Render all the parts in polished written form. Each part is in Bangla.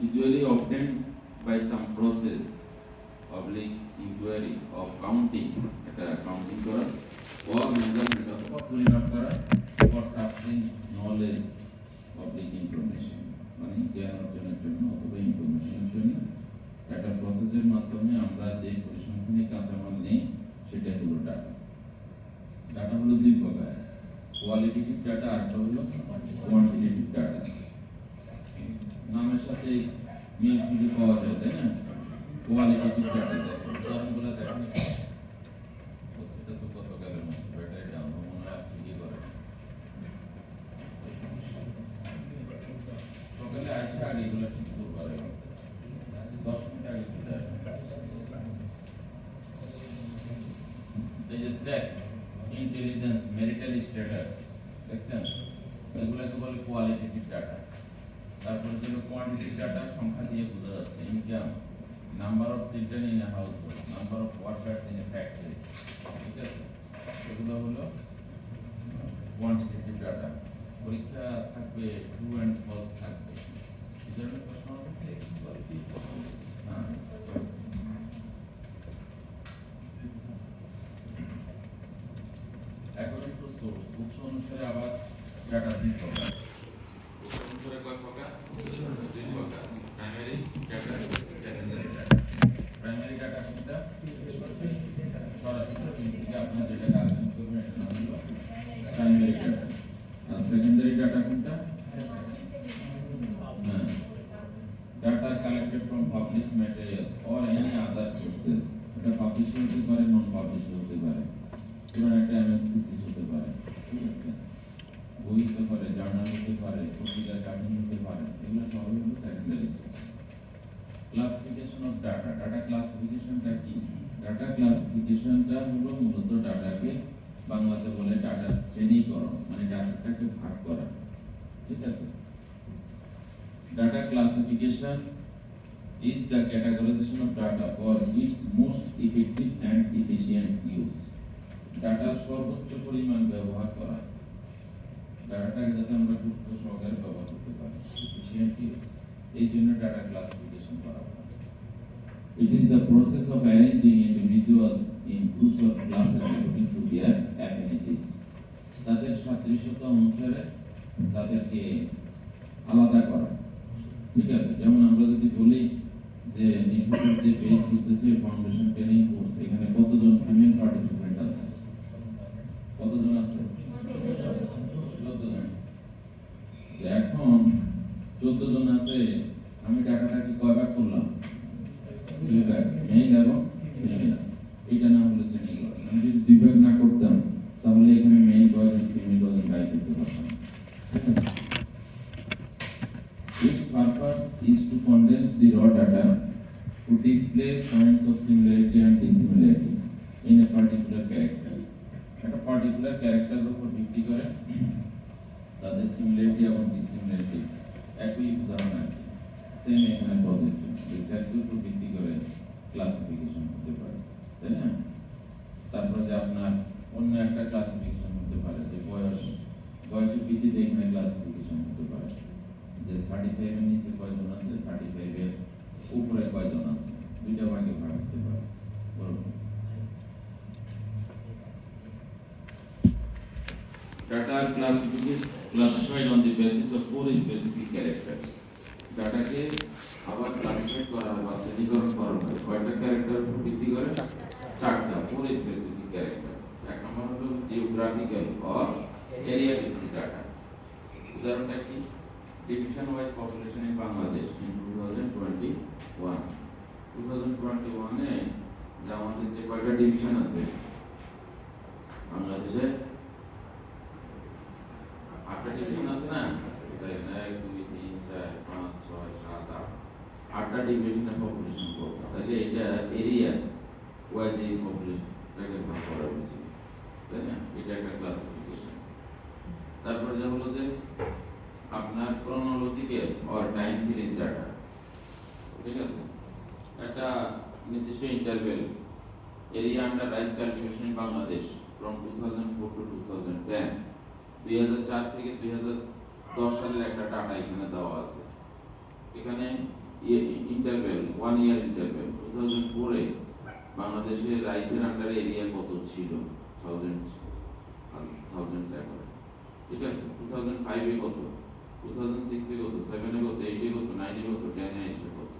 usually obtained by some process public inquiry of counting এটা কাউন্টিং করা or measurement অথবা পরিমাপ করা for substance knowledge public information মানে জ্ঞান অর্জনের জন্য অথবা ইনফরমেশনের জন্য একটা প্রসেসের মাধ্যমে আমরা যে পরিসংখ্যানিক কাঁচামাল নেই সেটা হলো ডাটা। ডাটা হলো দুই প্রকার, কোয়ালিটেটিভ ডাটা আর হলো কোয়ান্টিটেটিভ ডাটা। নামের সাথে মিল খুঁজে পাওয়া যায়, তাই না? কোয়ালিটেটিভ ডাটা দেখো, উদাহরণগুলো দেখেন। সেটা তো কত গেলের মতো ব্যাটারি ডাউন মনে হয় ঠিকই করে। সকালে আসা আগে এগুলো ঠিক করবে, 10 মিনিট আগে চলে আসবে। এই যে সেক্স, ইন্টেলিজেন্স, ম্যারিটাল স্ট্যাটাস দেখছেন, এগুলোকে বলে কোয়ালিটেটিভ ডাটা। তারপর যেগুলো কোয়ান্টিটেটিভ ডাটা সংখ্যা দিয়ে বোঝা যাচ্ছে, income, number of children in a house hold, number of workers in a factory, ঠিক আছে? এগুলো হলো কোয়ান্টিটেটিভ ডাটা। পরীক্ষা থাকবে ট্রু অ্যান্ড ফলস থাকবে। এই ধরনের প্রশ্ন আছে। হ্যাঁ, অ্যাকর্ডিং টু সোর্স, উৎস অনুসারে আবার ডাটা দুই প্রকার। উৎস অনুসারে কয় প্রকার? দুই প্রকার, primary data, secondary data. Primary data কোনটা? সরাসরি থেকে আপনার যেটা কালেকশন করবেন এটা নাম হলো প্রাইমারি ডাটা। আর সেকেন্ডারি ডাটা কোনটা? Data collected from public materials or any other sources. এটা পাবলিশ হতে পারে, নন পাবলিশ হতে পারে, পুরো একটা এমএস থিসিস হতে পারে, ঠিক আছে? বই হতে পারে, জার্নাল হতে পারে, পত্রিকার কাটিং হতে পারে, এগুলো সবই হলো secondary source. Classification of data, data ক্লাসিফিকেশনটা কি? ডাটা ক্লাসিফিকেশনটা হলো মূলত ডাটাকে বাংলাতে বলে ডাটার শ্রেণীকরণ, মানে ডাটাটাকে ভাগ করা, ঠিক আছে? Data classification is the categorization of data for its most effective and efficient use. ডাটার সর্বোচ্চ পরিমাণ ব্যবহার করা, ডাটাটাকে যাতে আমরা গুরুত্ব সহকারে ব্যবহার করতে পারি, এফিশিয়েন্ট ইউজ, এই জন্য ডাটা ক্লাসিফিকেশন করা হয়। It is the process of arranging individuals in groups or classes according to their affinities. তাদের সাদৃশ্যতা অনুসারে তাদেরকে আলাদা করা, ঠিক আছে? যেমন আমরা যদি বলি যে নিখুঁতের যে পেজ হতেছে ফাউন্ডেশন ট্রেনিং কোর্স, এখানে কতজন ফিমেল পার্টিসিপেন্ট আছে? কতজন আছে? 14 জন। এখন 14 জন আছে, আমি ডাটাটা কি কয় ভাগ করলাম? 2 ভাগ, মেল এবং ফিমেল। এটা না হলে শ্রেণীকরণ। আমি যদি 2 ভাগ না করতাম তাহলে এখানে মেল কয়জন, ফিমেল কয়জন বাই করতে পারতাম, ঠিক আছে? Its purpose is to condense the raw data to display points of similarity and dissimilarity in a particular character. একটা পার্টিকুলার ক্যারেক্টারের উপর ভিত্তি করে তাদের সিমিলারিটি এবং ডিসিমিলারিটি একই উদাহরণ আর কি, সেম এখানে পদ্ধতি রিসার্চের উপর ভিত্তি করে ক্লাসিফিকেশন হতে পারে, তাই না? তারপরে যে আপনার অন্য একটা ক্লাসিফিকেশন হতে পারে যে বয়সের ভিত্তিতে এখানে ক্লাসিফিকেশন হতে পারে যে 35 এর নিচে কয়জন আছে, 35 এর উপরে কয়জন আছে, দুইটা ভাগে ভাগ হতে পারে, বলুন। Data are classified on the basis of 4 specific characters. Data কে আবার ক্লাসিফাই করা হয় বা শ্রেণীকরণ করা হয় কয়টা ক্যারেক্টার উপর ভিত্তি করে? 4টা, 4 স্পেসিফিক ক্যারেক্টার। এক নম্বর হলো geographical or area basis data. উদাহরণটা কি? Division wise population in Bangladesh in 2021। 2021 এ যে আমাদের যে কয়টা ডিভিশন আছে বাংলাদেশে, 8টা ডিভিশন আছে না? 1 2 3 4 5 6 7 8, 8টা ডিভিশনের পপুলেশন কত? তাহলে এটা এরিয়া ওয়াইজ এই পপুলেশনটাকে ভাগ করা হয়েছে, তাই না? এটা একটা ক্লাসিফিকেশন। তারপরে যা হলো যে আপনার chronological or time series data, ঠিক আছে? একটা নির্দিষ্ট interval area under rice cultivation in Bangladesh from 2004 to 2010, 2004 থেকে 2010 সালের একটা ডাটা এখানে দেওয়া আছে। এখানে 1 ইয়ার ইন্টারভ্যাল 2004 এ বাংলাদেশের রাইসের আন্ডারে এরিয়া কত ছিল 1000 একরে, ঠিক আছে। 2005 এ কত, 2006 এ কত, 7 এ কত, 8 এ কত, 9 এ কত, 10 এ এসে কত।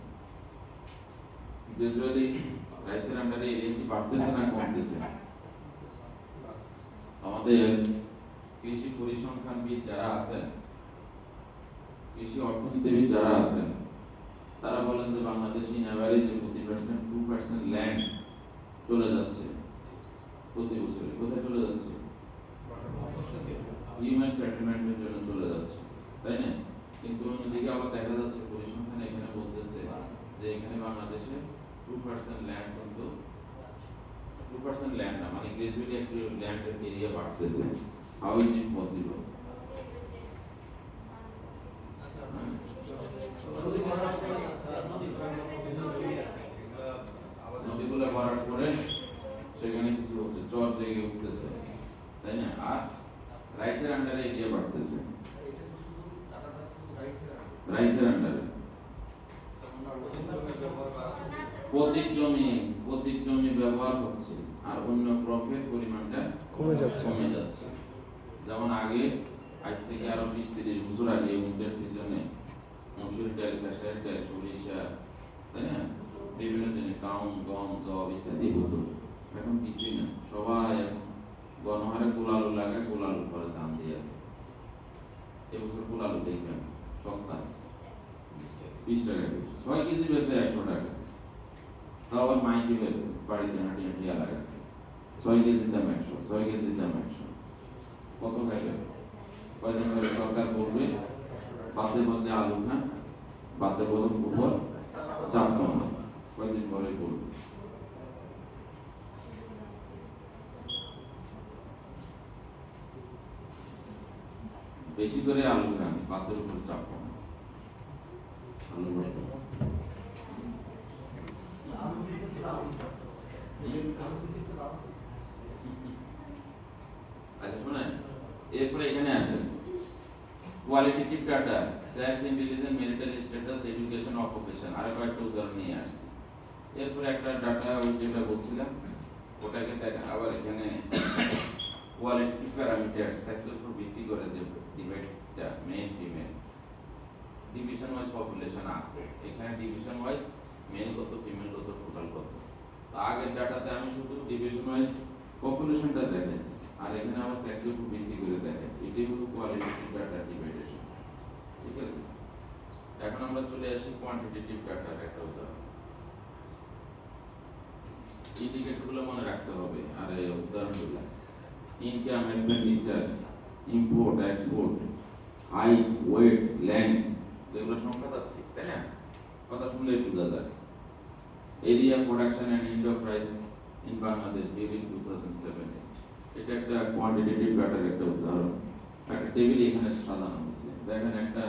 গ্রাজুয়ালি রাইসের আন্ডারে এরিয়া কি বাড়তেছে না কমতেছে? আমাদের কৃষি পরিসংখ্যানবিদ যারা আছেন, কৃষি অর্থনীতিবিদ যারা আছেন, তারা বলেন যে বাংলাদেশে ইন অ্যাভারেজে প্রতি পার্সেন্ট 2% ল্যান্ড চলে যাচ্ছে প্রতি বছরে। কোথায় চলে যাচ্ছে? হিউম্যান সেটেলমেন্টের জন্য চলে যাচ্ছে, তাই না? কিন্তু অন্যদিকে আবার দেখা যাচ্ছে পরিসংখ্যান এখানে বলতেছে যে এখানে বাংলাদেশে 2% ল্যান্ড, কিন্তু 2% ল্যান্ড না, মানে গ্রাজুয়ালি একটু ল্যান্ডের এরিয়া বাড়তেছে। How is it possible? নদীগুলো ভরাট করে সেখানে কিছু হচ্ছে, চর জেগে উঠতেছে, তাই না? আর রাইসের আন্ডারে এরিয়া বাড়তেছে, রাইসের আন্ডারে প্রতি জমি ব্যবহার হচ্ছে আর অন্য ক্রপের পরিমাণটা কমে যাচ্ছে। যেমন আগে, আজ থেকে আরো 20-30 বছর আগে উইন্টার সিজনে মসুর ডাল, খেসার ডাল, সরিষা, তাই না, বিভিন্ন জিনিস কাউন, গম, জব ইত্যাদি হতো। এখন কিছুই না, সবাই গণহারে গোলালু লাগায়, গোলালুর পরে দাম দিয়ে। এবছর গোলালু দেখবেন সস্তা, 20 টাকা কেজি, 6 কেজি বেচে 100 টাকা। তাও আবার মাইকে বেচে, বাড়িতে হাঁটি হাঁটি এলাকা 6 কেজির দাম 100, 6 কেজির দাম 100। কত খাইবে? কয়দিন ধরে সরকার বলবে বাদে বাদে আলু খান, বাদে বাদে ফুটবল, চাপ কমা, কয়দিন পরে বলবে। বেশি করে আলু খান, বাদের উপর চাপ কমা, আলু ভর্তা। আচ্ছা শোনেন, এরপরে এখানে আসেন qualitative data, sex, intelligence, marital status, education, occupation, আর কয়েকটা উদাহরণ নিয়ে আসছি। এরপরে একটা ডাটা ওই যেটা বলছিলাম ওটাকে দেখেন আবার এখানে কোয়ালিটেটিভ প্যারামিটার, সেক্সের উপর ভিত্তি করে যে ডিভাইডটা male female, division wise population আছে এখানে, ডিভিশন ওয়াইজ মেল কত, ফিমেল কত, টোটাল কত। তো আগের ডাটাতে আমি শুধু ডিভিশন ওয়াইজ পপুলেশনটা দেখাইছি, আর এখানে আবার সেক্সের উপর ভিত্তি করে দেখাইছি। এটাই হলো কোয়ালিটেটিভ ডাটা ডিভাইডেশন, ঠিক আছে। এখন আমরা চলে আসি কোয়ান্টিটেটিভ ডাটার একটা উদাহরণ। ইন্ডিকেটরগুলো মনে রাখতে হবে, আর এই উদাহরণগুলো income, expenditure, import, export, height, weight, length, যেগুলো সংখ্যা তাত্ত্বিক, তাই না? কথা শুনলেই বোঝা যায়। Area, production and enterprise in Bangladesh during 2007, এটা একটা কোয়ান্টিটেটিভ ডাটার একটা উদাহরণ। একটা টেবিল এখানে সাজানো হয়েছে, দেখেন একটা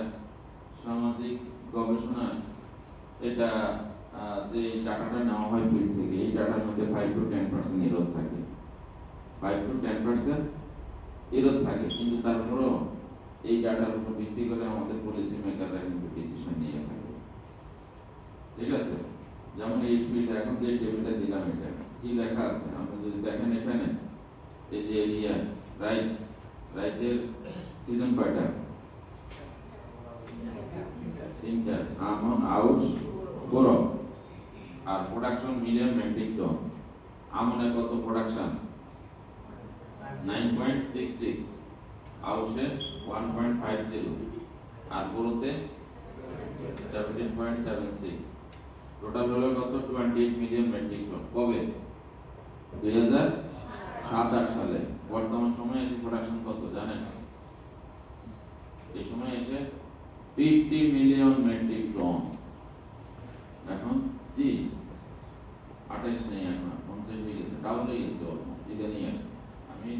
সামাজিক গবেষণা, এটা যে ডাটাটা নেওয়া হয় ফিল্ড থেকে, এই ডাটার মধ্যে 5 to 10% এরর থাকে, 5 to 10% এরর থাকে, কিন্তু তারপরেও এই ডাটার উপর ভিত্তি করে আমাদের পলিসি মেকাররা কিন্তু ডিসিশন নিয়ে থাকে, ঠিক আছে। যেমন এই ফিল্ড এখন যে টেবিলটা দিলাম, এটা কি লেখা আছে আপনি যদি দেখেন এখানে, এই যে এরিয়া রাইসের সিজন কয়টা? 3টা, আমন, আউশ, বোরো। আর প্রোডাকশন মিলিয়ন মেট্রিক টন। আমনের কত প্রোডাকশন? 9.66, আউশে 1.50, আর বোরোতে 17.76। টোটাল হলো কত? 28 মিলিয়ন মেট্রিক টন। কবে? 2007-08 সালে। বর্তমান সময়ে এসে প্রোডাকশন কত জানেন? এই সময় এসে 50 মিলিয়ন মেট্রিক টন। এখন জি 28 নেই, এখন 50 হয়ে গেছে, ডাবল হয়ে গেছে অলমোস্ট। এটা নিয়ে আমি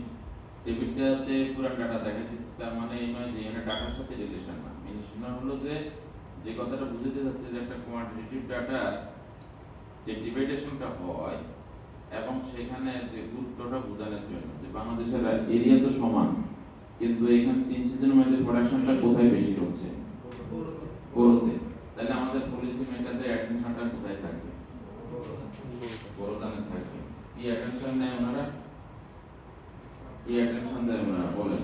টেবিলটাতে পুরো ডাটা দেখাচ্ছি, তার মানে এই নয় যে এখানে ডাটার সাথে রিলেশন না। মিনিশন হলো যে কথাটা বুঝতে যাচ্ছে যে একটা কোয়ান্টিটেটিভ ডাটা যে ডিভাইডেশনটা হয় এবং সেখানে যে গুরুত্বটা বোঝানোর জন্য, যে বাংলাদেশের এরিয়া তো সমান, কিন্তু এখানে 3 সিজনের মধ্যে প্রোডাকশনটা কোথায় বেশি হচ্ছে? বোরোতে। তাহলে আমাদের পলিসি পলিসি মেকারদের অ্যাটেনশনটা কোথায় থাকবে? বড় দানে থাকবে। কি অ্যাটেনশন নেয় ওনারা? কি অ্যাটেনশন দেয় ওনারা বলেন?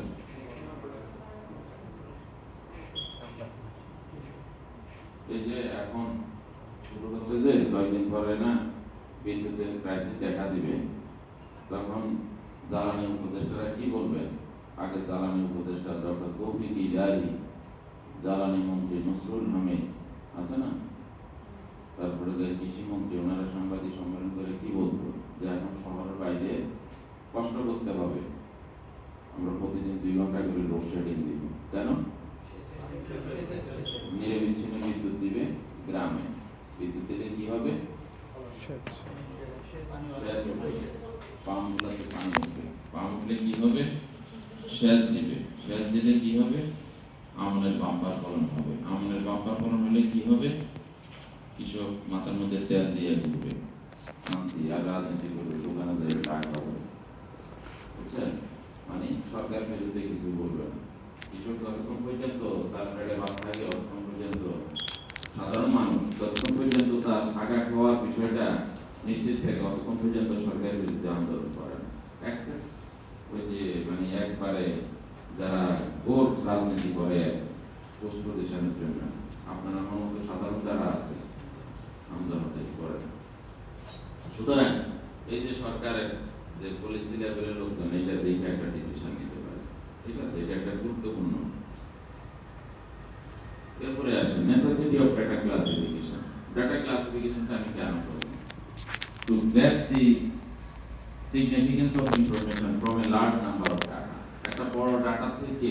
এই যে এখন শুরু হচ্ছে যে কয়েকদিন পরে না বিদ্যুতের ক্রাইসিস দেখা দিবে, তখন জ্বালানি উপদেষ্টারা কি বলবে? আগে জ্বালানি উপদেষ্টা ডক্টর তৌফিক ইলাহি, জ্বালানি মন্ত্রী নসরুল হামিদ আছে না, তারপরে যে কৃষি মন্ত্রী, ওনারা সাংবাদিক সম্মেলন করে কি বলতো যে এখন শহরের বাইরে কষ্ট করতে হবে, আমরা প্রতিদিন 2 ঘন্টা করে লোডশেডিং দিব। কেন? নিরবিচ্ছিন্ন বিদ্যুৎ দিবে গ্রামে। বিদ্যুৎ দিলে কি হবে? পাম্পগুলোতে পানি উঠবে, পাম্প উঠলে কি হবে? সেচ দিবে, সেচ দিলে কি হবে? আমনের বাম্পার ফলন হবে, আমনের বাম্পার ফলন হলে কি হবে? কৃষক মাথার মধ্যে তেল দিয়ে ঘুরবে, শান্তি আর রাজনীতি করবে, দোকানে দেবে টাকা হবে, বুঝছেন? মানে সরকার বিরুদ্ধে কিছু বলবে না। কৃষক যতক্ষণ পর্যন্ত তার পেটে ভাত থাকে, ততক্ষণ পর্যন্ত সাধারণ মানুষ যতক্ষণ পর্যন্ত তার থাকা খাওয়ার বিষয়টা নিশ্চিত থাকে, ততক্ষণ পর্যন্ত সরকারের বিরুদ্ধে আন্দোলন করে না। ওই যে মানে একবারে যারা ভোট রাজনীতি করে পোস্ট প্রতিষ্ঠানের জন্য, আপনারা আমার মতো সাধারণ যারা আছে আন্দোলন করে না। সুতরাং এই যে সরকারের যে পলিসি লেভেলের লোকজন এটা দেখে একটা ডিসিশন নিতে পারে, ঠিক আছে? এটা একটা গুরুত্বপূর্ণ। এরপরে আসেন necessity of data classification. Data ক্লাসিফিকেশনটা আমি কেন করব? To grab the significance of information from a large number of data. একটা বড় ডাটা থেকে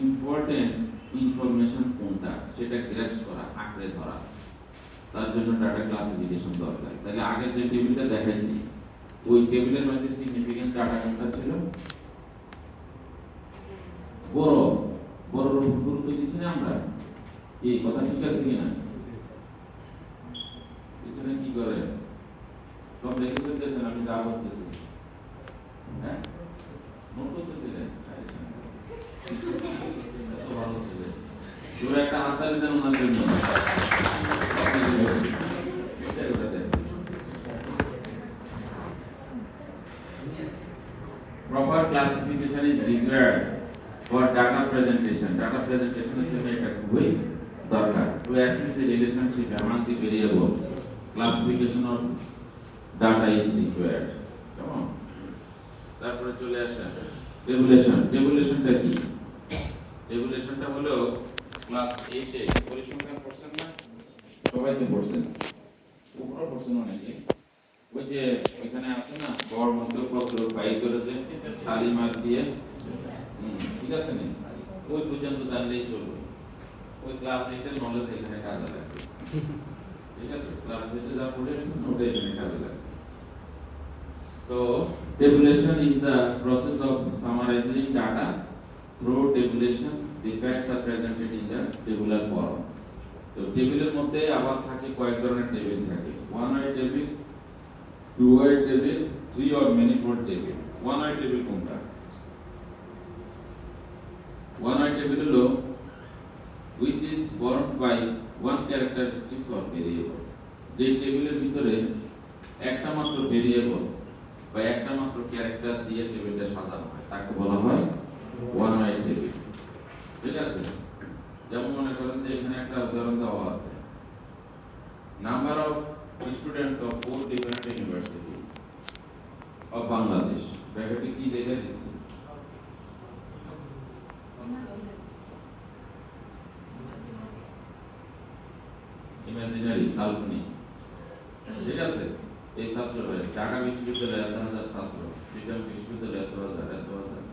ইম্পর্টেন্ট ইনফরমেশন কোনটা সেটা গ্র্যাব করা, আঁকড়ে ধরা, তার জন্য ডাটা ক্লাসিফিকেশন দরকার। তাহলে আগের যে টেবিলটা দেখাইছি, ওই টেবিলের মধ্যে সিগনিফিকেন্ট ডাটা কোনটা ছিল? বড় বড় গুরুত্ব দিচ্ছি না আমরা? এই কথা ঠিক আছে কিনা? পিছনে কি করে সব দেখে ফেলতেছেন, আমি যা বলতেছি, হ্যাঁ নোট করতেছিলেন? এত ভালো ছিল, জোরে একটা হাততালি দেন ওনার জন্য। Proper classification is required for data presentation. Data presentation is একটা খুবই দরকার। To assess the relationship among the variable, classification of data is required. কেমন? তারপরে চলে আসে টেবুলেশন। টেবুলেশনটা কি? টেবুলেশনটা হলো ক্লাস 8 এ পরিসংখ্যান পড়ছেন না? সবাই তো পড়ছেন, উপরে পড়ছেন অনেকে। ওই যে ওইখানে আছে না গড় মধ্যপত্র ফাইল করে যে খালি মার্ক দিয়ে, ঠিক আছে না? ওই পর্যন্ত জানলেই চলবে। ওই ক্লাস 8 এর নলেজ এখানে কাজে লাগবে, ঠিক আছে? ক্লাস 8 এ যা পড়েছেন ওটা এখানে কাজে লাগবে। তো tabulation is the process of summarizing data. Through tabulation the facts are presented in the tabular form. তো টেবিলের মধ্যে আবার থাকে কয়েক ধরনের টেবিল থাকে। One way table, two way table, three or manifold table. One way table কোনটা? ওয়ান ওয়ে টেবিল হলো which is formed by one characteristics or variable. যে টেবিলের ভিতরে একটা মাত্র ভেরিয়েবল বা একটা মাত্র ক্যারেক্টার দিয়ে টেবিলটা সাজানো হয়, তাকে বলা হয় ওয়ান ওয়ে টেবিল, ঠিক আছে? যেমন মনে করেন যে এখানে একটা উদাহরণ দেওয়া আছে, number of students of 4 different universities of Bangladesh. ব্র্যাকেটে কি দেখে দিচ্ছি? ইমাজিনারি, কাল্পনিক, ঠিক আছে? এই ছাত্র ঢাকা বিশ্ববিদ্যালয়ে 1,000 ছাত্র, চিটাগং বিশ্ববিদ্যালয়ে 1,000।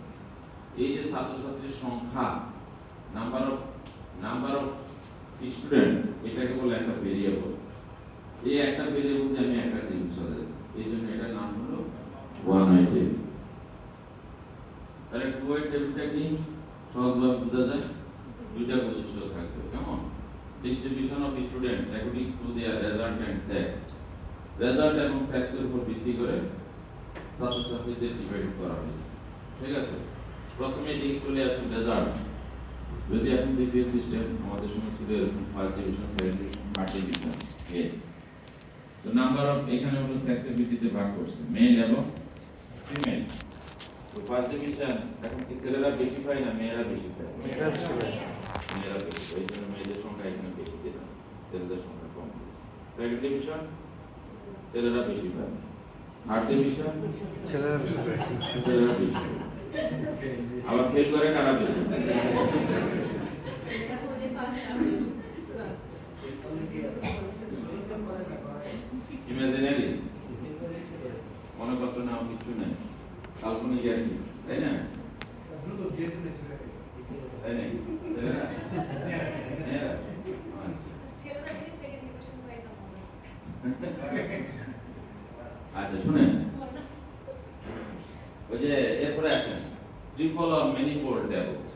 এই যে ছাত্রছাত্রীর সংখ্যা, নাম্বার অফ স্টুডেন্টস, এটাকে বলে একটা ভেরিয়েবল। এই একটা ভেরিয়েবল দিয়ে আমি একটা টেবিল সাজাইছি, এই জন্য এটার নাম হলো ওয়ান ওয়ে টেবিল। তাহলে টু ওয়ে টেবিলটা কি? সহজভাবে বোঝা যায়, দুইটা বৈশিষ্ট্য থাকবে। কেমন? Distribution of students according to their result and sex. Result এবং সেক্সের উপর ভিত্তি করে ছাত্রছাত্রীদের ডিভাইড করা হয়েছে, ঠিক আছে? প্রথমে এদিকে চলে আসুন রেজাল্ট। যদি এখন জিপিএস সিস্টেম আমাদের সময় ছিল এরকম first division, second division, third division, তো নাম্বার অফ এখানে হলো সেক্সের ভিত্তিতে ভাগ করছে মেল এবং ফিমেল। তো ফার্স্ট ডিভিশন এখন কি ছেলেরা বেশি পায় না মেয়েরা বেশি পায়? মেয়েরা বেশি পায়। মেয়েরা বেশি পায়, এই জন্য মেয়েদের সংখ্যা এখানে বেশি দিলাম, ছেলেদের সংখ্যা কম দিয়েছে। সেকেন্ড ডিভিশন ছেলেরা বেশি পায়। থার্ড ডিভিশন ছেলেরা বেশি পায়। ছেলেরা বেশি পায়। আবার ফেল করে কারা বেশি? ইমাজিনারি মনে করতে না কিছু নেই, কাল্পনিক আর কি, তাই না? তাই নাকি? আচ্ছা শুনেন, ওই যে এরপরে আসেন ট্রিপল অর ম্যানিফোল্ড ট্যাবলস।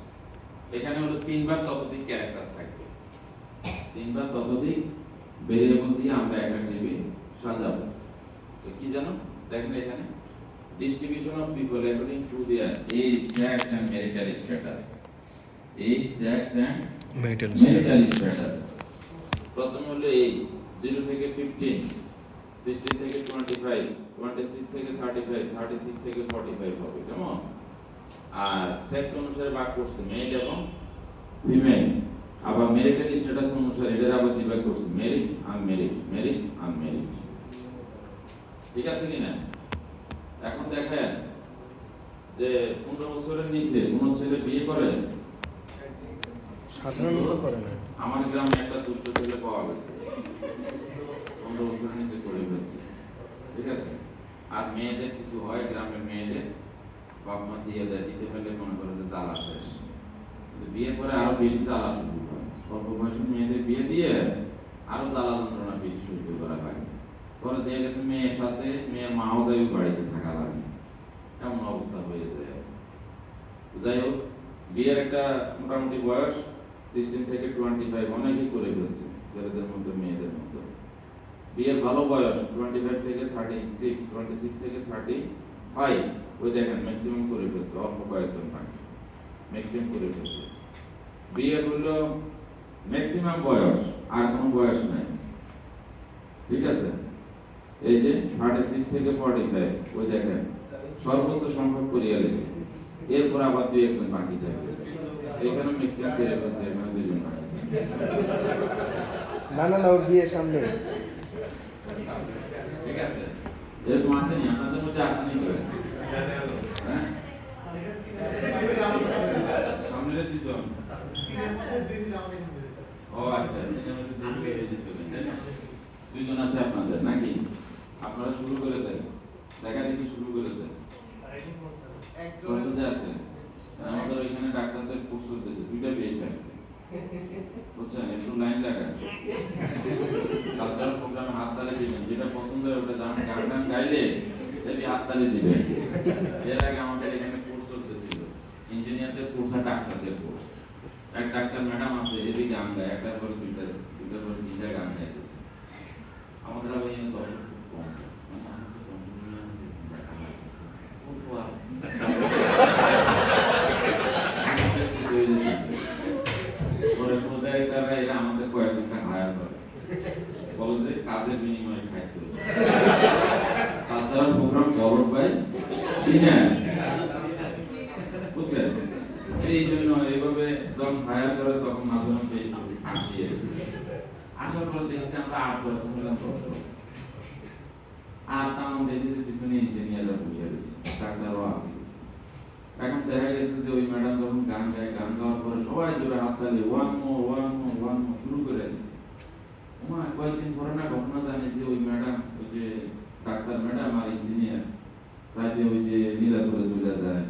এখানে হলো তিনবার ততোধিক ক্যারেক্টার থাকবে, তিনবার ততোধিক ভেরিয়েবল দিয়ে আমরা একটা টেবিল সাজাবো। তো কি জানো দেখেন এখানে distribution of people according to their age, sex and marital status. Age, sex and marital status. প্রথম হলো age 0 থেকে 15, 16 থেকে 25, 26 থেকে 35, 36 থেকে 45 হবে, কেমন? আর সেক্স অনুসারে ভাগ করছে মেল এবং ফিমেল। আবার ম্যারিটাল স্ট্যাটাস অনুসারে এদের আবার ভাগ করছে ম্যারিড, আনম্যারিড, ম্যারিড, আনম্যারিড। ঠিক আছে কিনা? এখন দেখেন যে 15 বছরের নিচে কোন ছেলে বিয়ে করে? সাধারণত করে না। আমার গ্রামে একটা দুষ্ট ছেলে পাওয়া গেছে, 15 বছরের নিচে করে ফেলছে। ঠিক আছে? আর মেয়েদের কিছু হয়, গ্রামের মেয়েদের বাপ মা দিয়ে দেয়, দিতে পারলে মনে করে যে জ্বালা শেষ। বিয়ে করে আরো বেশি জ্বালা শুরু হয়, অল্প বয়সের মেয়েদের বিয়ে দিয়ে আরো জ্বালা যন্ত্রণা বেশি সহ্য করা লাগে। পরে দেখা গেছে মেয়ের সাথে মেয়ের মাও যাই বাড়িতে থাকা লাগে, এমন অবস্থা হয়ে যায়। যাই হোক, বিয়ের একটা মোটামুটি বয়স 16 থেকে 25 অনেকেই করে ফেলছে, ছেলেদের মধ্যে মেয়েদের মধ্যে। বিয়ের ভালো বয়স 25 থেকে 36, 26 থেকে 35, ওই দেখেন ম্যাক্সিমাম করে ফেলছে, অল্প কয়েকজন বাকি ম্যাক্সিমাম করে ফেলছে। বিয়ের হলো ম্যাক্সিমাম বয়স, আর কোনো বয়স নাই। ঠিক আছে? এই যে 36 থেকে 45, ওই দেখেন সর্বোচ্চ সংখ্যক করিয়া গেছে। এরপর আবার দুই একজন বাকি থাকবে, এখানে ম্যাক্সিমাম করে ফেলছে, এখানে দুইজন বাকি। না না না, ওর বিয়ে সামনে। ঠিক আছে? এরকম আসেনি আপনাদের মধ্যে? আসেনি কেউ? হ্যাঁ, সামনে দুজন। ও আচ্ছা, দুইজন আছে আপনাদের নাকি? আপনারা শুরু করে দেন, দেখা দেখি শুরু করে দেন। আছে আমাদের ওইখানে ডাক্তারদের কোর্স চলতেছে, 2টা পেজ আসছে, বুঝছেন? একটু লাইন লাগান, কালচারাল প্রোগ্রামে হাত তালি দিবেন, যেটা পছন্দ হয় ওটা গান গান গাইলে তাহলে হাত তালি দিবেন। এর আগে আমাদের এখানে কোর্স চলতেছিল, ইঞ্জিনিয়ারদের কোর্স আর ডাক্তারদের কোর্স। এক ডাক্তার ম্যাডাম আছে, এদিকে গান গায়, একটার পরে দুইটার পরে তিনটা গান গাইতেছে। আমাদের আবার এই দর্শক খুব কম, মানে আমাদের কন্টিনিউ আছে, আমাদের কয়েকটা হায়ার করে, বলো যে কাজের বিনিময়ে খাইতে হবে। কালচারাল প্রোগ্রাম গভর্ন বাই বুঝছেন? এই জন্য এইভাবে যখন হায়ার করে তখন মাঝে মধ্যে আসিয়ে আসার পর দেখছি আমরা 8 বছর হলাম দর্শক, আর তেমন দেখেছি পিছনে ইঞ্জিনিয়াররা বসে রয়েছে, ডাক্তারও আছে। এখন দেখা গেছে যে ওই ম্যাডাম যখন গান গায়, গান গাওয়ার পরে সবাই জোরে হাততালি, ওয়ান মোর শুরু করে দিচ্ছে। আমার কয়েকদিন পরে না ঘটনা জানি যে ওই ম্যাডাম, ওই যে ডাক্তার ম্যাডাম আর ইঞ্জিনিয়ার চাইতে ওই যে নীলাচলে চলে যায়,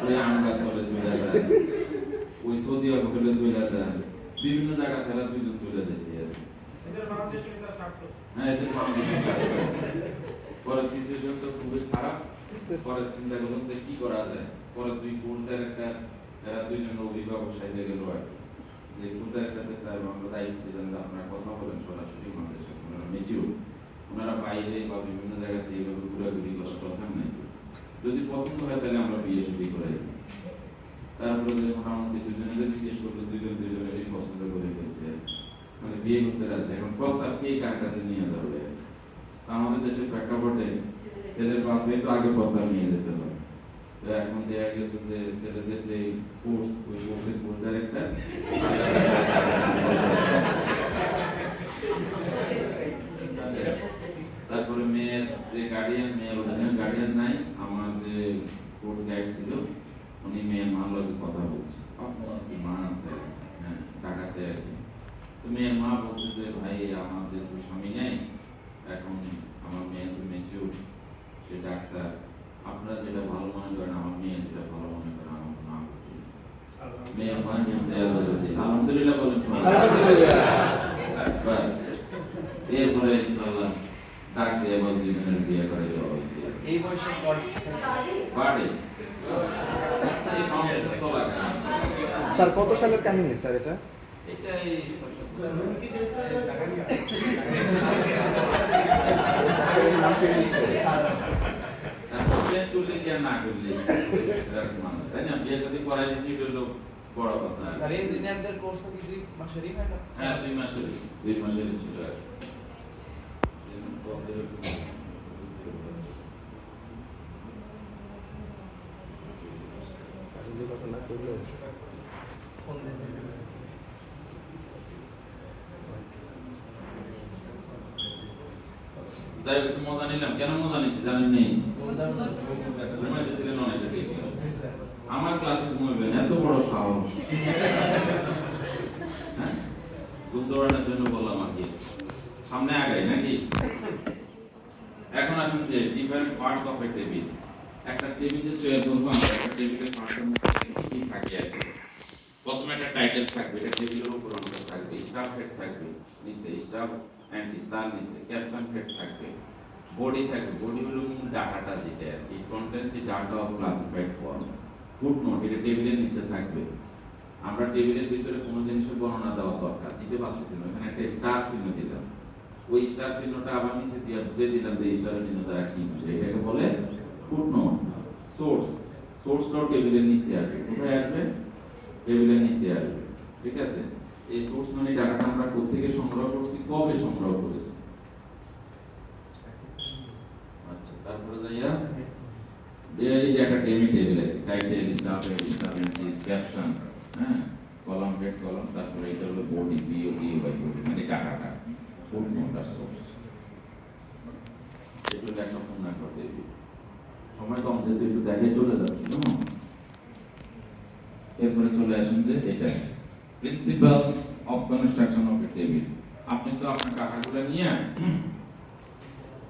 ওই আম গাছ চলে চলে যায়, ওই সৌদি হোটেলে চলে যায়, বিভিন্ন জায়গা খেলা দুইজন চলে যেতে আছে। হ্যাঁ, এদের পরে সিচুয়েশন তো খুবই খারাপ। পরে চিন্তা করলাম যে কি করা যায়। পরে দুই কোনটার একটা, এরা দুইজন অভিভাবক সাইজে গেল আর যে কোনটার একটাতে তার আমরা দায়িত্ব দিলাম যে আপনারা কথা বলেন সরাসরি আমাদের সাথে, ওনারা মেচিউর, ওনারা বাইরে বা বিভিন্ন জায়গাতে এইভাবে ঘোরাঘুরি করার দরকার নেই। যদি পছন্দ হয় তাহলে আমরা বিয়ে শুরু করে দিই। তারপরে যে মোটামুটি দুজনেরই জিজ্ঞেস করলো, দুজনেরই পছন্দ করে ফেলছে, মানে বিয়ে করতে রাজি। এখন প্রস্তাব কে কার কাছে নিয়ে যাবে? আমাদের দেশের প্রেক্ষাপটে ছেলের বাপে তো আগে প্রস্তাব নিয়ে যেতে হয়। তো এখন দেখা গেছে যে ছেলেদের যে কোর্স, ওই কোর্সের কোর্স ডাইরেক্টর, তারপরে মেয়ের যে গার্ডিয়ান, মেয়ের অরিজিনাল গার্ডিয়ান নাই, আমার যে কোর্স গাইড ছিল উনি মেয়ের মার লগে কথা বলছে, মা আছে হ্যাঁ ঢাকাতে আর কি। তো মেয়ের মা বলছে যে ভাই আমার যেহেতু স্বামী নেই, এখন আমার মেয়ে তো ম্যাচিউর, সে ডাক্তার, আপনারা যেটা ভালো মনে করেন, আমার মেয়ে যেটা ভালো মনে করেন আমার মা করছে। মেয়ের মা আলহামদুলিল্লাহ বলেন, এরপরে ইনশাআল্লাহ ডাক দিয়ে বল দুজনের বিয়ে করে দেওয়া হয়েছে। এই বয়সে বাড়ে স্যার কত সালের কাহিনী স্যার এটা? এটাই নাম কি দিয়েছে? না করলে তাই না, বিয়ে যদি করাই দিচ্ছি এটা হলো বড় কথা। স্যার ইঞ্জিনিয়ারদের কোর্স তো কি 2 মাসেরই হয় না? হ্যাঁ 2 মাসের ছিল আর স্যার যে ঘটনা করলো যাই হোক, একটু মজা নিলাম। কেন মজা নিচ্ছি জানেন? নেই ঘুমাইতেছিলেন অনেকে দেখে, আমার ক্লাসে ঘুমাবেন, এত বড় সাহস। হ্যাঁ ঘুম দৌড়ানোর জন্য বললাম আর কি, সামনে আগাই নাকি। এখন আসুন যে different parts of A table. একটা টেবিলে চয়েস করবো আমরা, একটা টেবিলের পার্টসের মধ্যে কি কি থাকে আর কি। প্রথমে একটা টাইটেল থাকবে, এটা টেবিলের উপর আমাদের থাকবে, স্টাফ হেড থাকবে, নিচে স্টাফ এন্ড তার নিচে ক্যাপশন হেড থাকবে, বডি থাকবে। বডি হলো মূল ডাটাটা, যেটা আর কি কন্টেন্ট, দি data off classified form. Footnote এটা টেবিলের নিচে থাকবে। আমরা টেবিলের ভিতরে কোনো জিনিসের বর্ণনা দেওয়া দরকার, দিতে পারতেছি না, এখানে একটা স্টার চিহ্ন দিলাম, ওই স্টার চিহ্নটা আবার নিচে দিয়ে বুঝিয়ে দিলাম যে স্টার চিহ্ন দ্বারা কি বুঝে, এটাকে বলে ফুটনোট। সোর্সটাও টেবিলের নিচে আছে, কোথায় আসবে? টেবিলের নিচে আসবে, ঠিক আছে। এই সোর্স মানে ডাটাটা আমরা কোত্থেকে সংগ্রহ করছি, কবে সংগ্রহ করেছি। আচ্ছা তারপরে যাইয়া এই যে একটা টেবিল আছে, title, staff head, staff entries, caption, হ্যাঁ কলাম হেড কলাম, তারপরে এটা হলো বডি, বিও বাই বডি মানে ডাটাটা, ফুটনোট আর সোর্স। এগুলো একটা পূর্ণাঙ্গ টেবিল। সময় কম যেহেতু একটু দেখে চলে যাচ্ছে না। এরপরে চলে আসুন যে এটা principles of construction of A table. আপনি তো আপনার কাঠাগুলো নিয়ে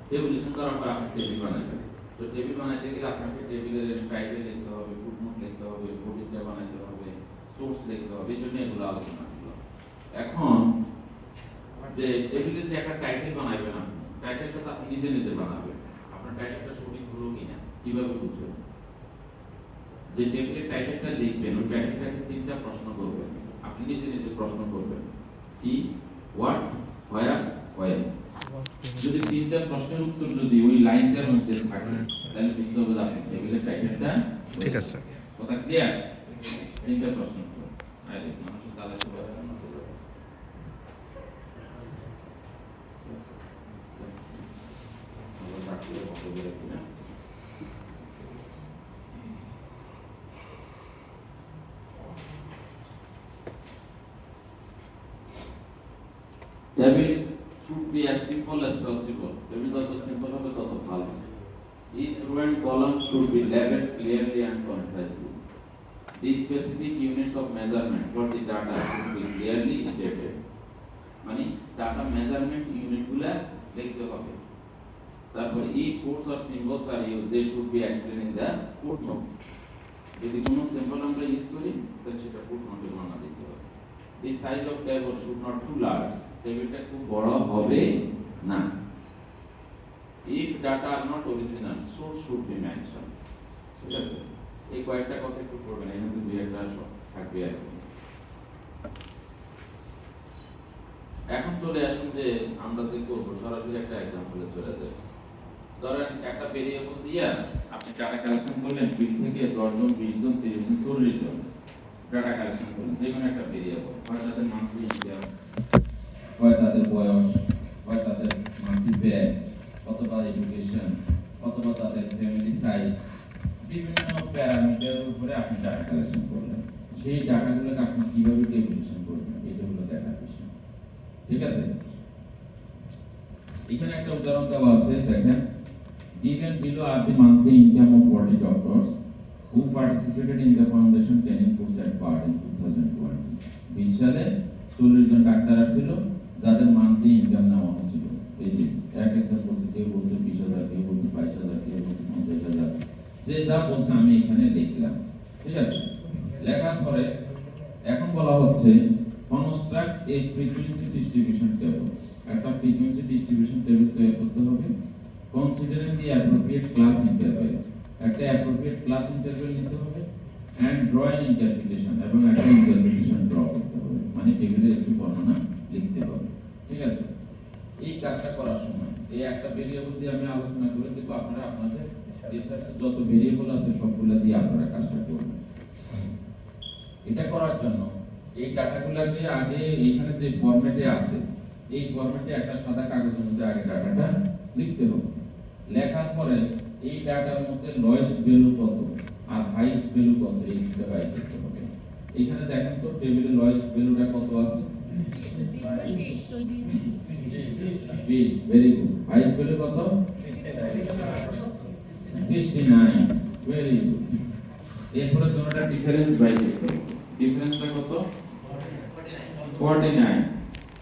টেবিল সুন্দর করে আপনি টেবিল বানাবেন। তো টেবিল বানাইতে গেলে আপনাকে টেবিলের টাইটেল লিখতে হবে, ফুটনোট লিখতে হবে, বডিটা বানাইতে হবে, সোর্স লিখতে হবে, এই জন্য এগুলো আলোচনা করলাম। এখন যে টেবিলের যে একটা টাইটেল বানাবেন, আপনি টাইটেলটা তো আপনি নিজে নিজে বানাবেন। আপনার টাইটেলটা সঠিক হলো কিনা কিভাবে বুঝবেন? যে টেবিলের টাইটেলটা লিখবেন, ওই টাইটেলটাকে 3টা প্রশ্ন করবেন, আপনি নিজে নিজে প্রশ্ন করবেন, কি, হোয়াট, হোয়ার, হোয়েন। যদি 3টা প্রশ্নের উত্তর যদি ওই লাইনটার মধ্যে থাকে, তাহলে বুঝতে হবে যে আপনি টেবিলের টাইটেলটা ঠিক আছে। কথা ক্লিয়ার? 3টা প্রশ্ন করবেন। আরে মানুষের তাহলে সবাই table should be as simple as possible. Table যত simple হবে তত ভালো। Each row and column should be labeled clearly and concisely. The specific units of measurement for the data should be clearly stated. মানে data measurement unit গুলা লিখতে হবে। তারপর if codes or symbols are used, they should be explained in the footnote. যদি কোনো সিম্বল আমরা ইউজ করি তাহলে সেটা ফুটনোটে বর্ণনা দিতে হবে। The size of table should not too large. টেবিলটা খুব বড় হবে না। If data are not original, source should be mentioned. ঠিক আছে, এই কয়েকটা কথা একটু পড়বেন, এখানে দুই একটা থাকবে আর কি। এখন চলে আসুন যে আমরা যে করবো, সরাসরি একটা एग्जांपल চলে যাই। ধরেন একটা ভেরিয়েবল দিয়া আপনি ডাটা কালেকশন করলেন, 2 থেকে 10 জন, 20 জন, 30 জন, 40 জন ডাটা কালেকশন করলেন যে কোনো একটা ভেরিয়েবল, হয় তাদের মান্থলি ইনকাম, হয় তাদের বয়স, হয় তাদের মান্থলি ব্যয়, অথবা এডুকেশন, অথবা তাদের ফ্যামিলি সাইজ, বিভিন্ন প্যারামিটারের উপরে আপনি ডাটা কালেকশন করলেন। সেই ডাটাগুলোকে আপনি কিভাবে ডেফিনিশন করবেন এটা হলো দেখার বিষয়। ঠিক আছে, এখানে একটা উদাহরণ দেওয়া আছে, দেখেন given below are the monthly income of 40 doctors who participated in the foundation training course at BART in 2020 20 সালে 40 জন ডাক্তার আসছিল যাদের মান্থলি ইনকাম নেওয়া হয়েছিল। এই যে এক একজন বলছে, কেউ বলছে 20,000, কেউ বলছে 22,000, কেউ বলছে 50,000, যে যা বলছে আমি এখানে লিখলাম। ঠিক আছে, লেখার পরে এখন বলা হচ্ছে কনস্ট্রাক্ট এ ফ্রিকোয়েন্সি ডিস্ট্রিবিউশন টেবল। একটা ফ্রিকোয়েন্সি ডিস্ট্রিবিউশন টেবল তৈরি করতে হবে considering the appropriate class interval, একটা appropriate class interval নিতে হবে and draw an interpretation এবং একটা interpretation draw করতে হবে, মানে টেবিলে একটু বর্ণনা লিখতে হবে। ঠিক আছে, এই কাজটা করার সময় এই একটা ভেরিয়েবল দিয়ে আমি আলোচনা করে দেব, আপনারা আপনাদের রিসার্চে যত ভেরিয়েবল আছে সবগুলো দিয়ে আপনারা কাজটা করবেন। এটা করার জন্য এই ডাটাগুলোকে আগে এইখানে যে ফরম্যাটে আছে এই ফরম্যাটে একটা সাদা কাগজের মধ্যে আগে ডাটাটা লিখতে হবে। লেখার পরে এই ডাটার মধ্যে লোয়েস্ট ভ্যালু কত আর হাইয়েস্ট ভ্যালু কত এই দুটো বাই করতে হবে। এখানে দেখেন তো টেবিলে লোয়েস্ট ভ্যালুটা কত আছে, 20, ভেরি গুড। হাইয়েস্ট ভ্যালু কত, 69, ভেরি গুড। এরপরে তোমরা ডিফারেন্স বাই করতে হবে। ডিফারেন্সটা কত, 49,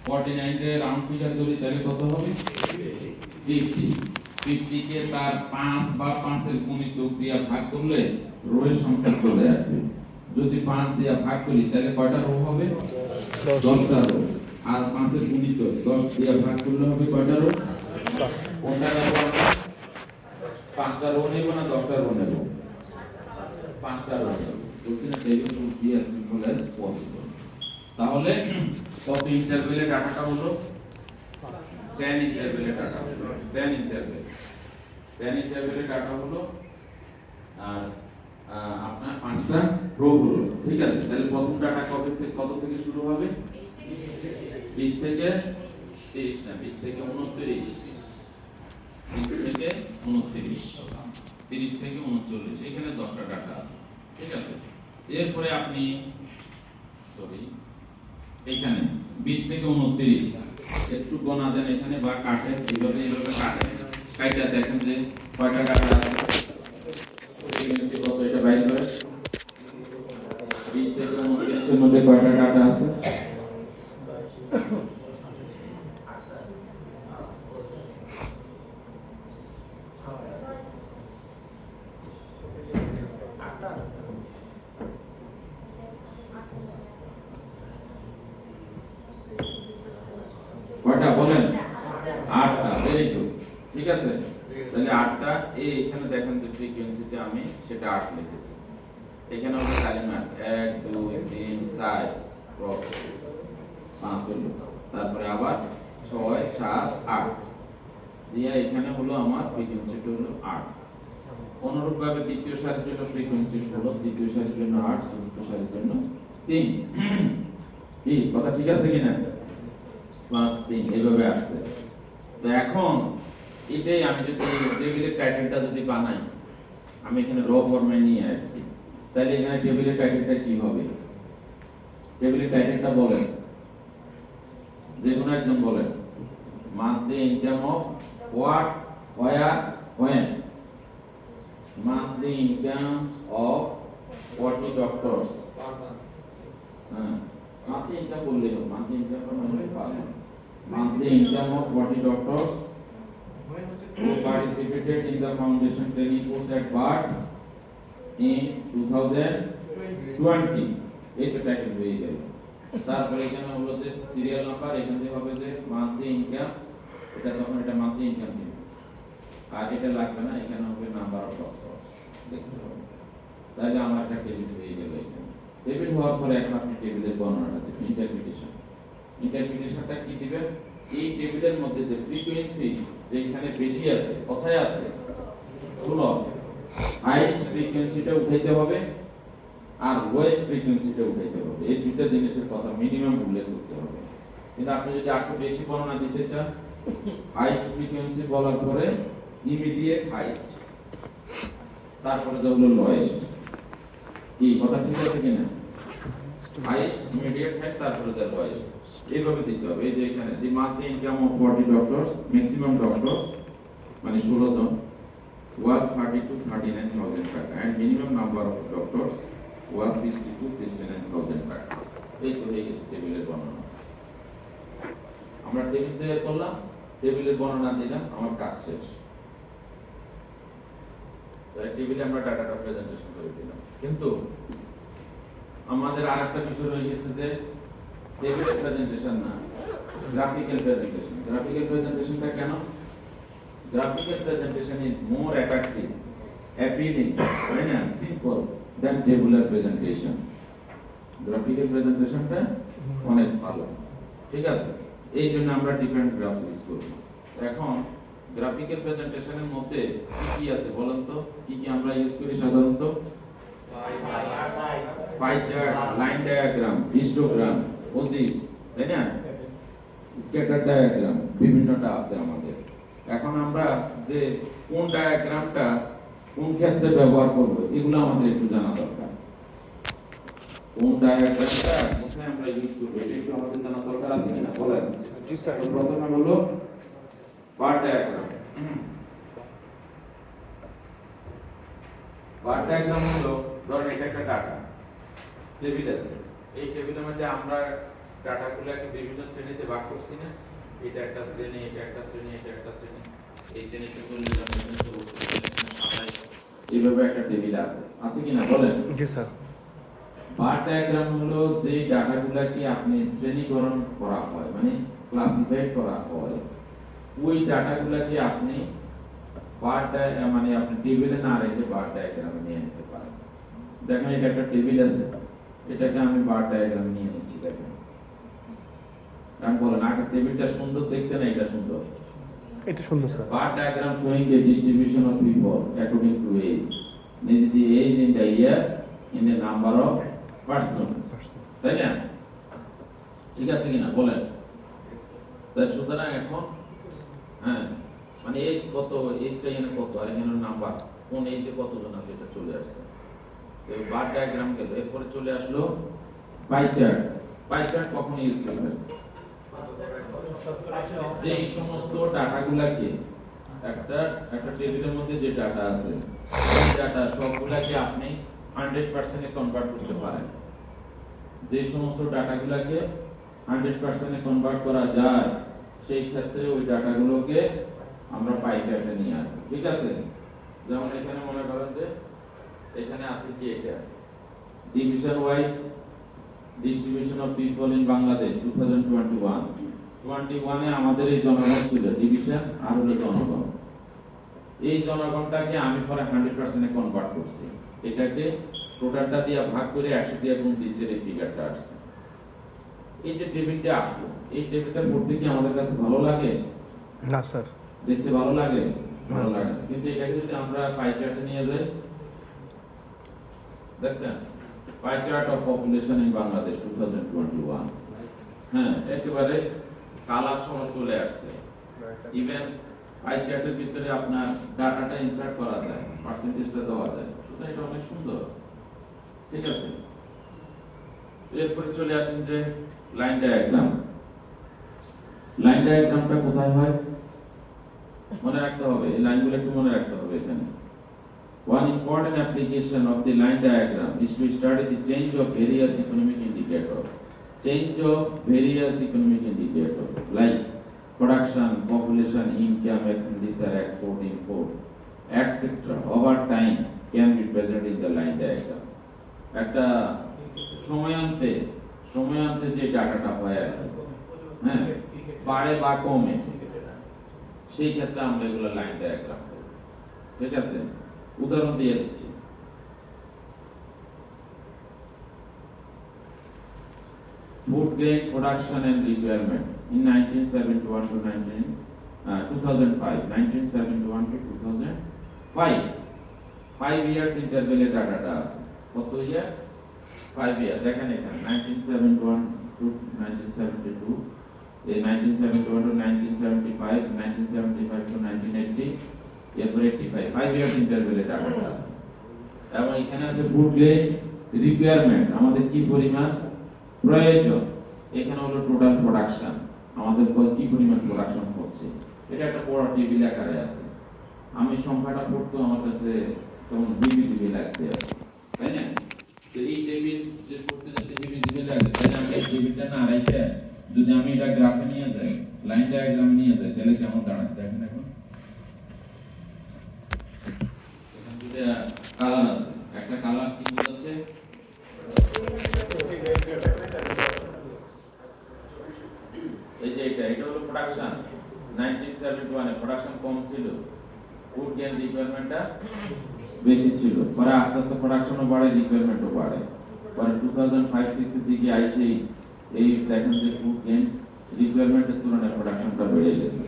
49 কে রাউন্ড ফিগার ধরি তাহলে কত হবে, 50, 50 কে তার 5 বা 5 এর গুণিতক দিয়ে ভাগ করলে রো এর সংখ্যা চলে আসবে। যদি 5 দিয়ে ভাগ করি তাহলে কয়টা রো হবে, 10টা রো। আর 5 এর গুণিতক 10 দিয়ে ভাগ করলে হবে কয়টা রো, 10। কোনটা নেব, 5টা রো নেব না 10টা রো নেব, 5টা রো নেব। বলছি না table to be as simple as possible. তাহলে কত ইন্টারভেলে ডাটাটা হলো, 10 ইন্টারভেলে ডাটা হলো, 10 ইন্টারভেলে ডাটা হলো আর আপনার 5টা রো হলো। ঠিক আছে, তাহলে প্রথম ডাটা কত থেকে শুরু হবে, 20 থেকে 30 না 20 থেকে 29, 20 থেকে 29, 30 থেকে 39, এখানে 10টা ডাটা আছে। ঠিক আছে, এরপরে আপনি সরি এখানে 20 থেকে 29 একটু গোনা দেন এখানে বা কাটে, এইভাবে কাটে, কাইটা দেখেন যে কয়টা ডাটা আছে, ফ্রিকোয়েন্সি কত এটা বাইর করে। 20 থেকে 29 এর মধ্যে কয়টা ডাটা আছে, কয়টা বলেন, 8টা। Very good. ঠিক আছে, তাহলে 8টা। এই এখানে দেখেন যে ফ্রিকোয়েন্সিতে আমি সেটা 8 লিখেছি। এখানে আমরা কালিমা 1 2 3 4 ক্রস 5 হলো, তারপরে আবার 6 7 8 দিয়ে এখানে হলো আমার ফ্রিকোয়েন্সিটা হলো 8। অনুরূপভাবে দ্বিতীয় সারির জন্য ফ্রিকোয়েন্সি 16, তৃতীয় সারির জন্য 8, চতুর্থ সারির জন্য 3। কি কথা ঠিক আছে কিনা, প্লাস 3 এইভাবে আসছে। তো এখন এটাই আমি যদি টেবিলের টাইটেলটা যদি বানাই, আমি এখানে র ফর্মে নিয়ে আসছি, তাহলে এখানে টেবিলের টাইটেলটা কি হবে, টেবিলের টাইটেলটা বলেন, যে কোনো একজন বলেন। Monthly income of what, where, when. Monthly income of 40 doctors. হ্যাঁ, মান্থলি ইনকাম বললেই হবে, মান্থলি ইনকাম মানে পাবেন। Monthly income of 40 doctors who participated in the foundation training course at BART in 2020. এই তো টাইটেল হয়ে গেল। তারপরে এখানে হলো যে সিরিয়াল নাম্বার, এখানে হবে যে মান্থলি ইনকাম, এটা তখন এটা মান্থলি ইনকাম দিবে, আর এটা লাগবে না, এখানে হবে নাম্বার অফ ডক্টরস দেখতে হবে। তাহলে আমার একটা টেবিল হয়ে গেল। এখানে টেবিল হওয়ার পরে এখন আপনি টেবিলের বর্ণনাটা দেবেন, ইন্টারপ্রিটেশন। ইন্টারপ্রিটেশনটা কি দিবেন, এই টেবিলের মধ্যে যে ফ্রিকোয়েন্সি যেখানে বেশি আছে, কোথায় আছে, শুনো, হাইয়েস্ট ফ্রিকোয়েন্সিটা উঠাইতে হবে আর লোয়েস্ট ফ্রিকোয়েন্সিটা উঠাইতে হবে। এই দুইটা জিনিসের কথা মিনিমাম উল্লেখ করতে হবে। কিন্তু আপনি যদি একটু বেশি বর্ণনা দিতে চান, হাইস্ট ফ্রিকোয়েন্সি বলার পরে ইমিডিয়েট হাইস্ট, তারপরে তো হলো লোয়েস্ট। কি কথা ঠিক আছে কিনা? হাইস্ট, ইমিডিয়েট হাইস্ট, তারপরে তো লোয়েস্ট, এইভাবে দিতে হবে। এই যে এখানে the monthly income of 40 doctors, maximum doctors মানে 16 জন was 30 to 39,000 টাকা and minimum number of doctors was 60 to 69,000 টাকা। এই তো হয়ে গেছে টেবিলের বর্ণনা। আমরা টেবিল তৈরি করলাম, টেবিলের বর্ণনা দিলাম, আমার কাজ শেষ। তাই টেবিলে আমরা ডাটাটা প্রেজেন্টেশন করে দিলাম। কিন্তু আমাদের আরেকটা বিষয় রয়ে গেছে যে টেবিলের প্রেজেন্টেশন না, গ্রাফিক্যাল প্রেজেন্টেশন। গ্রাফিক্যাল প্রেজেন্টেশনটা কেন? Graphical presentation is more attractive, appealing, and simple than tabular presentation. Graphical presentation টা অনেক ভালো, ঠিক আছে? এই জন্য আমরা ডিফারেন্ট গ্রাফ ইউজ করব। এখন গ্রাফিক্যাল প্রেজেন্টেশনের মধ্যে কি কি আছে বলেন তো? কি কি আমরা ইউজ করি সাধারণত? Pie chart, line diagram, histogram, ogive, তাই না? স্ক্যাটার ডায়াগ্রাম, বিভিন্নটা আছে আমাদের। এখন আমরা যে কোন ডায়াগ্রামটা কোন ক্ষেত্রে ব্যবহার করব এগুলো আমাদের একটু জানা দরকার। কোন ডায়াগ্রামটা কোথায় আমরা ইউজ করব এটা একটু আমাদের জানা দরকার আছে কিনা বলেন। জি স্যার। প্রথমে হলো বার ডায়াগ্রাম। বার ডায়াগ্রাম হলো ধরেন এটা একটা ডাটা টেবিল আছে। এই টেবিলের মধ্যে আমরা ডাটাগুলোকে বিভিন্ন শ্রেণীতে ভাগ করছি না? এটা একটা শ্রেণী, এটা একটা শ্রেণী, এটা একটা শ্রেণী, এই শ্রেণীতে 40 জন, এখানে 27, এইভাবে একটা টেবিল আছে, আছে কিনা বলেন। জি স্যার। বার ডায়াগ্রাম হলো যে ডাটাগুলোকে আপনি শ্রেণীকরণ করা হয়, মানে ক্লাসিফাইড করা হয়, ওই ডাটাগুলোকে আপনি বার মানে আপনি টেবিলে না রেখে বার ডায়াগ্রামে নিয়ে নিতে পারেন। দেখেন এটা একটা টেবিল আছে, এটাকে আমি বার ডায়াগ্রামে নিয়ে নিচ্ছি। দেখেন আমি বলেন আগের টেবিলটা সুন্দর দেখতে না এটা সুন্দর? এটা সুন্দর sir. Bar diagram showing the distribution of people according to age, means the age in the year in the number of person, তাই না? ঠিক আছে কিনা বলেন? তাই সুতরাং এখন হ্যাঁ মানে এজ কত, এজটা এখানে কত আর এখানে নাম্বার কোন এজে কতজন আছে এটা চলে আসছে। তো বার ডায়াগ্রাম গেল, এরপরে চলে আসলো পাই চার্ট। পাই চার্ট কখন ইউজ করবেন? যে এই সমস্ত ডাটাগুলোকে একটা টেবিলের মধ্যে যে ডাটা আছে এই ডাটা সবগুলোকে আপনি 100% এ কনভার্ট করতে পারেন। যে সমস্ত ডাটাগুলোকে 100% এ কনভার্ট করা যায় সেই ক্ষেত্রে ওই ডাটাগুলোকে আমরা পাই চার্টে নিয়ে আসবো, ঠিক আছে? যেমন এখানে মনে করেন যে এখানে আছে কি এটা division wise distribution of people in Bangladesh 2021 এ আমাদের এই জনগণ ছিল ডিভিশন আর হলো জনগণ। এই জনগণটাকে আমি পরে 100% এ কনভার্ট করছি, এটাকে টোটালটা দিয়ে ভাগ করে 100 দিয়ে গুণ দিয়েছে, এই ফিগারটা আসছে। এই যে টেবিলটা আসলো, এই টেবিলটা পড়তে কি আমাদের কাছে ভালো লাগে? না স্যার। দেখতে ভালো লাগে? ভালো লাগে। কিন্তু এটাকে যদি আমরা পাই চার্টে নিয়ে যাই, দেখছেন pie chart of population in Bangladesh 2021, হ্যাঁ একেবারে কালার সহ চলে আসছে। ইভেন পাই চার্টের ভিতরে আপনার ডাটাটা ইনসার্ট করা যায়, পার্সেন্টেজটা দেওয়া যায়, সুতরাং এটা অনেক সুন্দর, ঠিক আছে? এরপরে চলে আসেন যে লাইন ডায়াগ্রাম। লাইন ডায়াগ্রামটা কোথায় হয় মনে রাখতে হবে, এই লাইনগুলো একটু মনে রাখতে হবে এখানে। One important application of the line diagram is to study the change of various economic indicators. Change of various economic indicators like production, population, income, expenditure, export, import, etc. over time can be present in the line diagram. একটা সময়ান্তে যে ডাটাটা হয় আর কি, হ্যাঁ বাড়ে বা কমে, সেই ক্ষেত্রে আমরা এগুলো লাইন ডায়াগ্রাম করব, ঠিক আছে? উদাহরণ দিয়ে দিচ্ছি। Food grain production and requirement in 1971 to 2005, 1971 to 2005, 5 years interval এ ডাটাটা আছে। কত ইয়ার? 5 ইয়ার দেখেন এখানে 1971 টু 1972, এই 1971 টু 1975, 1975 টু 1980, এরপর 85, 5 ইয়ার্স ইন্টারভ্যালে টাকাটা আছে। এবং এখানে আছে ফুড গ্রেড রিকোয়ারমেন্ট, আমাদের কি পরিমাণ প্রয়োজন, এখানে হলো টোটাল প্রোডাকশন, আমাদের কি পরিমাণ প্রোডাকশন হচ্ছে, এটা একটা বড় টেবিল আকারে আছে। আমি সংখ্যাটা পড়তো আমার কাছে তখন দিবি লাগতে আছে, তাই না? তো এই টেবিল যে পড়তে যেতে দিবি লাগে, তাই না? আমি এই টেবিলটা না রাইখে যদি আমি এটা গ্রাফে নিয়ে যাই, লাইন ডায়াগ্রামে নিয়ে যাই, তাহলে কেমন দাঁড়ায় দেখেন। এখন এখানে দুটো কালার আছে, একটা কালার কি বোঝাচ্ছে, এই যে এটা হলো প্রোডাকশন। 1971 এ প্রোডাকশন কম ছিল, ফুড গ্রেন রিকোয়ারমেন্টটা বেশি ছিল, পরে আস্তে আস্তে প্রোডাকশনও বাড়ে, রিকোয়ারমেন্টও বাড়ে। পরে 2005-06 এর দিকে আইসে এই দেখেন যে ফুড গ্রেন রিকোয়ারমেন্টের তুলনায় প্রোডাকশনটা বেড়ে গেছে।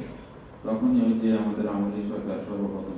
তখনই ওই যে আমাদের আওয়ামী লীগ সরকার সর্বপ্রথম